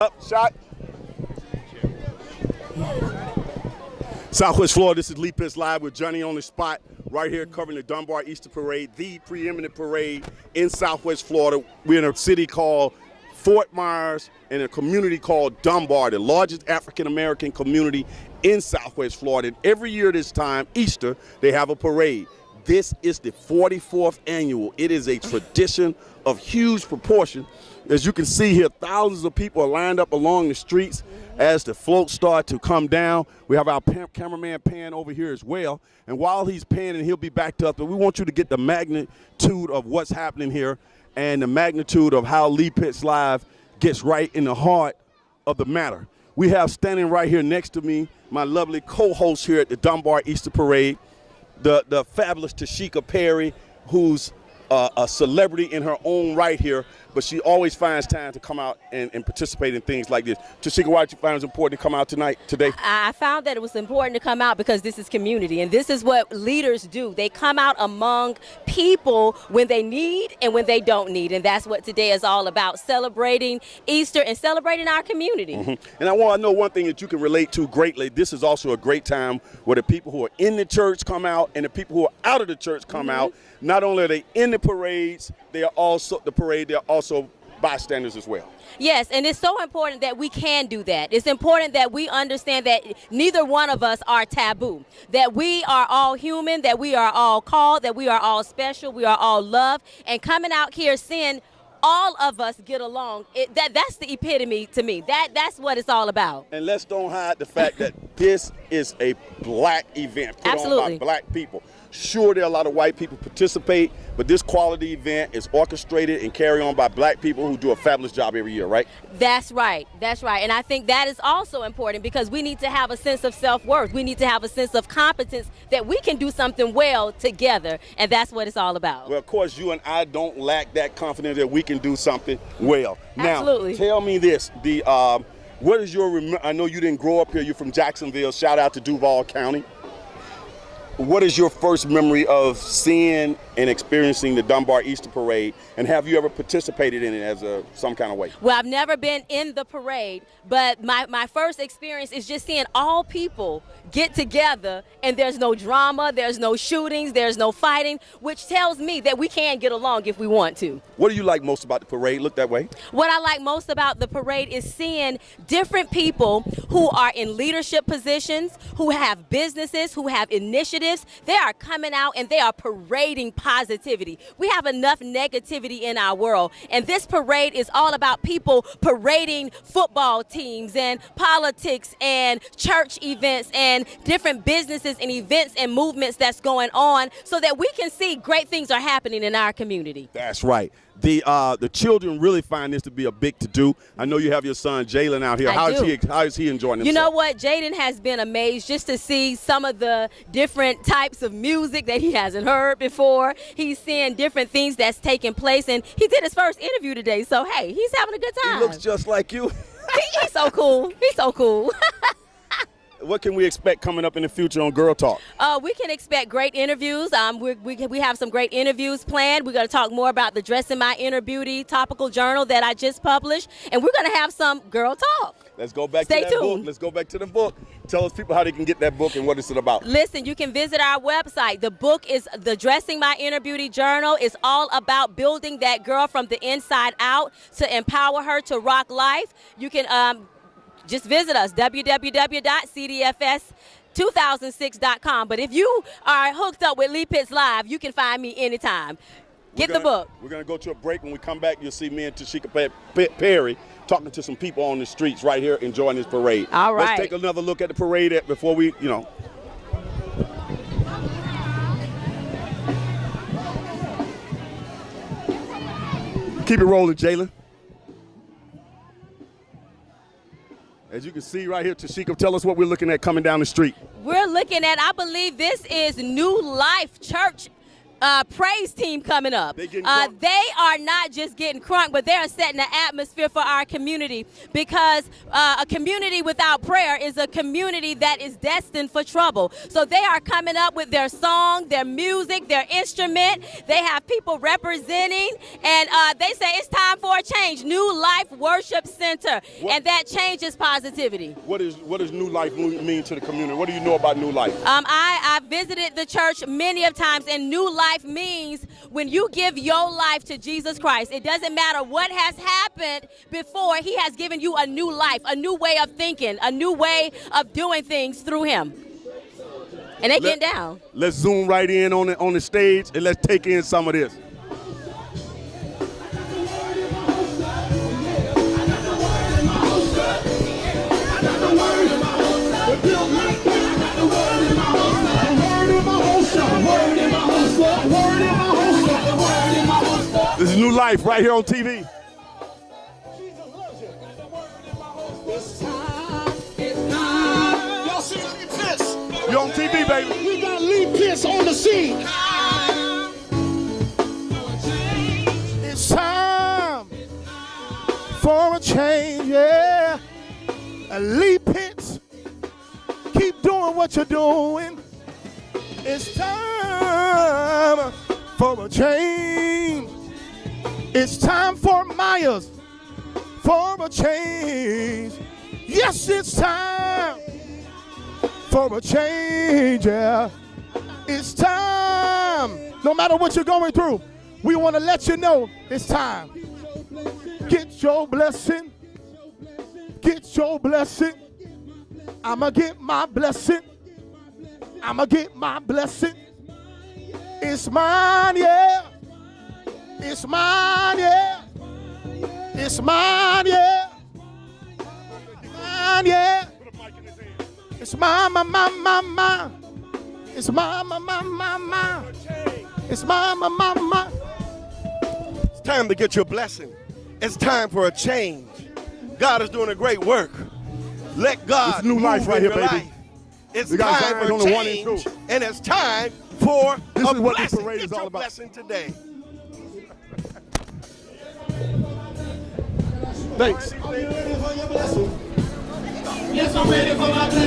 Up, shot. Southwest Florida, this is Lee Pitts Live with Johnny on the spot, right here covering the Dunbar Easter Parade, the preeminent parade in Southwest Florida. We're in a city called Fort Myers and a community called Dunbar, the largest African-American community in Southwest Florida. And every year this time, Easter, they have a parade. This is the 44th annual. It is a tradition of huge proportion. As you can see here, thousands of people are lined up along the streets as the floats start to come down. We have our cameraman pan over here as well. And while he's panning, he'll be backed up. But we want you to get the magnitude of what's happening here and the magnitude of how Lee Pitts Live gets right in the heart of the matter. We have standing right here next to me my lovely co-host here at the Dunbar Easter Parade, the fabulous TaSheekia Perry, who's a celebrity in her own right here, but she always finds time to come out and participate in things like this. TaSheekia, why did you find it important to come out today? I found that it was important to come out because this is community, and this is what leaders do. They come out among people when they need and when they don't need, and that's what today is all about, celebrating Easter and celebrating our community. And I want to know one thing that you can relate to greatly. This is also a great time where the people who are in the church come out and the people who are out of the church come out. Not only are they in the parades, they are also bystanders as well. Yes, and it's so important that we can do that. It's important that we understand that neither one of us are taboo, that we are all human, that we are all called, that we are all special, we are all loved, and coming out here seeing all of us get along, that's the epitome to me. That's what it's all about. And let's don't hide the fact that this is a black event put Absolutely. on by black people. Sure, there are a lot of white people participate, but this quality event is orchestrated and carried on by black people who do a fabulous job every year, right? That's right. That's right. And I think that is also important because we need to have a sense of self-worth. We need to have a sense of competence that we can do something well together, and that's what it's all about. Well, of course, you and I don't lack that confidence that we can do something well. Absolutely. Now, tell me this. What is your, I know you didn't grow up here. You're from Jacksonville. Shout out to Duval County. What is your first memory of seeing and experiencing the Dunbar Easter Parade, and have you ever participated in it as some kind of way? Well, I've never been in the parade, but my first experience is just seeing all people get together, and there's no drama, there's no shootings, there's no fighting, which tells me that we can get along if we want to. What do you like most about the parade? Look that way. What I like most about the parade is seeing different people who are in leadership positions, who have businesses, who have initiatives. They are coming out and they are parading positivity. We have enough negativity in our world, and this parade is all about people parading football teams and politics and church events and different businesses and events and movements that's going on so that we can see great things are happening in our community. That's right. The children really find this to be a big to-do. I know you have your son Jalen out here. How is he enjoying himself? You know what? Jaden has been amazed just to see some of the different types of music that he hasn't heard before. He's seeing different things that's taking place, and he did his first interview today. So, hey, he's having a good time. He looks just like you. He's so cool. He's so cool. What can we expect coming up in the future on Girl Talk? We can expect great interviews. We have some great interviews planned. We're going to talk more about the Dressing My Inner Beauty topical journal that I just published, and we're going to have some Girl Talk. Let's go back Stay to that tuned. book. Let's go back to the book. Tell us people how they can get that book and what is it about. Listen, you can visit our website. The book is the Dressing My Inner Beauty journal. It's all about building that girl from the inside out to empower her to rock life. You can just visit us, www.cdfs2006.com. But if you are hooked up with Lee Pitts Live, you can find me anytime. Get the book. We're going to go to a break. When we come back, you'll see me and TaSheekia Perry talking to some people on the streets right here enjoying this parade. All right. Let's take another look at the parade before we, Keep it rolling, Jalen. As you can see right here, TaSheekia, tell us what we're looking at coming down the street. We're looking at, I believe this is New Life Church praise team coming up. They getting crunk? They are not just getting crunk, but they are setting the atmosphere for our community, because a community without prayer is a community that is destined for trouble. So they are coming up with their song, their music, their instrument. They have people representing, and they say it's time for a change. New Life Worship Center, and that change is positivity. What does New Life mean to the community? What do you know about New Life? I visited the church many of times, and New Life means when you give your life to Jesus Christ, it doesn't matter what has happened before, he has given you a new life, a new way of thinking, a new way of doing things through him. And they getting down. Let's zoom right in on the stage and let's take in some of this. This is New Life right here on TV. Y'all see Lee Pitts? You're on TV, baby. We got Lee Pitts on the scene. It's time for a change, yeah. Lee Pitts, keep doing what you're doing. It's time for a change. It's time for Myers for a change. Yes, it's time for a change, yeah. It's time. No matter what you're going through, we want to let you know it's time. Get your blessing. Get your blessing. I'ma get my blessing. I'ma get my blessing. It's mine, yeah. It's mine, yeah. It's mine, yeah. Mine, yeah. It's mine, my. It's mine, my. It's mine, my. It's time to get your blessing. It's time for a change. God is doing a great work. Let God It's New move Life right in here, your baby. life. It's We got time Zion for on the 1 and change, 2. and it's time for This a is what this blessing. parade Get is all your about. blessing today. Thanks. Yes, I'm ready for my blessing.